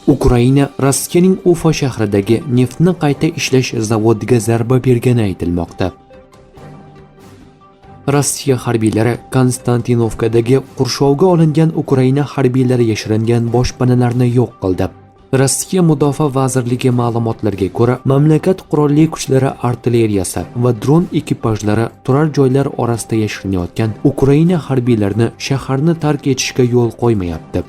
Ukraina Rossiyaning Ufa shahridagi neftni qayta ishlash zavodiga zarba bergani aytilmoqda. Rossiya harbiylari Konstantinovkadagi qurshovga olingan Ukraina harbiylari yashiringan boshpanalarni yo'q qildi. Rossiya Mudofaa vazirligi ma'lumotlariga ko'ra, mamlakat qurolli kuchlari artilleriyasi va dron ekipajlari turar joylar orasida yashirinayotgan Ukraina harbiylarini shaharni tark etishga yo'l qo'ymayapti.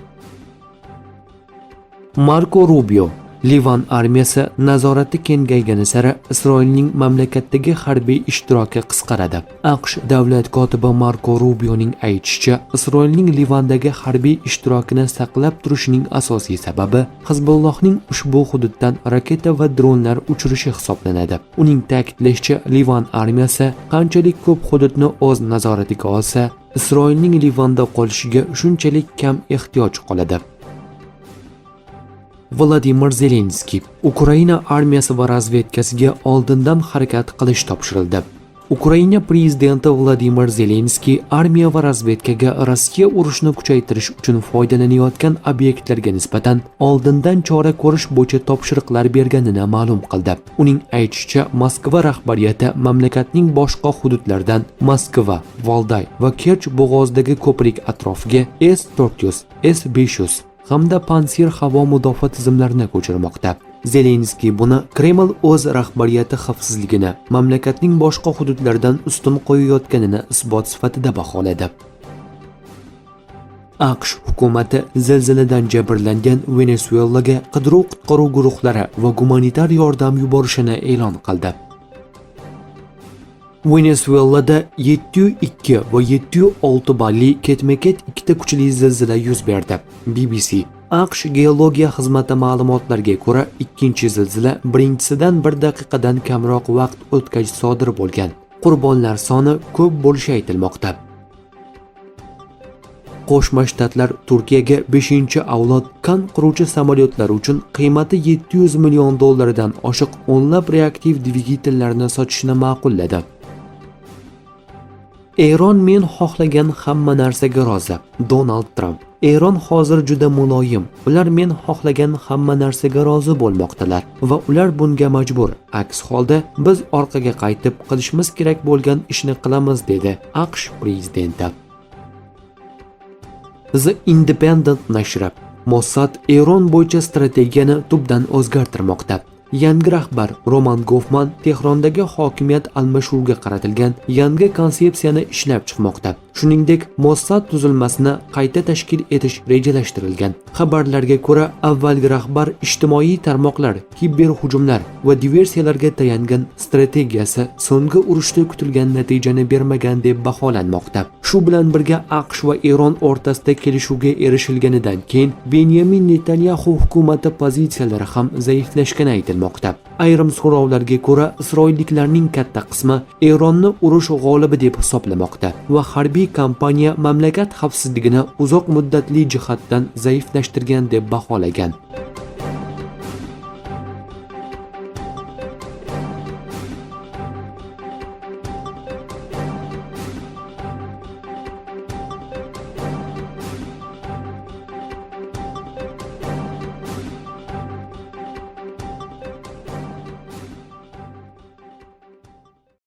Marko Rubio: Livan armiyasi nazorati kengaygani sari Isroilning mamlakatdagi harbiy ishtiroki qisqaradi. AQSh davlat kotibi Marko Rubioning aytishicha, Isroilning Livandagi harbiy ishtirokini saqlab turishining asosiy sababi Hizbullohning ushbu hududdan raketa va dronlar uchirishi hisoblanadi. Uning ta'kidlashicha, Livan armiyasi qanchalik ko'p hududni o'z nazoratiga olsa, Isroilning Livanda qolishiga shunchalik kam ehtiyoj qoladi. Vladimir Zelenskiy: Ukraina armiyasi va razvedkasiga oldindan harakat qilish topshirildi. Ukraina prezidenti Vladimir Zelenskiy armiya va razvedkaga Rossiya urushni kuchaytirish uchun foydalanayotgan obyektlarga nisbatan oldindan chora ko'rish bo'yicha topshiriqlar berganini ma'lum qildi. Uning aytishicha, Moskva rahbariyati mamlakatning boshqa hududlaridan Moskva, Valday va Kerch bo'g'ozidagi ko'prik atrofiga S-400, S-500 hamda Pansir havo mudofaa tizimlarini ko'chirmoqda. Zelenskiy buni Kreml o'z rahbariyati xavfsizligini mamlakatning boshqa hududlaridan ustun qo'yayotganini isbot sifatida baholadi. AQSh hukumati zilziladan jabrlangan Venesuelaga qidiruv-qutqaruv guruhlari va gumanitar yordam yuborishini e'lon qildi. Venesuelada 7.2 va 7.6 balli ketma-ket ikkita kuchli zilzila yuz berdi. BBC: AQSh geologiya xizmati ma'lumotlariga ko'ra, ikkinchi zilzila birinchisidan 1 daqiqadan kamroq vaqt o'tgach sodir bo'lgan. Qurbonlar soni ko'p bo'lishi aytilmoqda. Qo'shma Shtatlar Turkiyaga 5-avlod kan quruvchi samolyotlar uchun qiymati 700 million dollardan oshiq o'nlab reaktiv dvigatellarni sotishni ma'qulladi. Eron men xohlagan hamma narsaga rozi. Donald Trump: Eron hozir juda muloyim. Ular men xohlagan hamma narsaga rozi bo'lmoqdalar va ular bunga majbur. Aks holda biz orqaga qaytib qilishimiz kerak bo'lgan ishni qilamiz, dedi AQSh prezidenti. The Independent nashri: Mossad Eron bo'yicha strategiyani tubdan o'zgartirmoqda. Yangi rahbar Roman Gofman Tehrondagi hokimiyat almashuviga qaratilgan yangi konsepsiyani ishlab chiqmoqda. Shuningdek, Mossad tuzilmasini qayta tashkil etish rejalashtirilgan. Xabarlarga ko'ra, avvalgi rahbar ijtimoiy tarmoqlar, kiberhujumlar va diversiyalarga tayangan strategiyasi so'nggi urushda kutilgan natijani bermagan deb baholanmoqda. Shu bilan birga AQSh va Eron o'rtasida kelishuvga erishilganidan keyin Benyamin Netanyahu hukumati pozitsiyalari ham zaiflashgani aytilmoqda. Ayrim so'rovlarga ko'ra, isroilliklarning katta qismi Eronni urush g'olibi deb hisoblamoqda va harbiy kampaniya mamlakat xavfsizligini uzoq muddatli jihatdan zaiflashtirgan deb baholagan.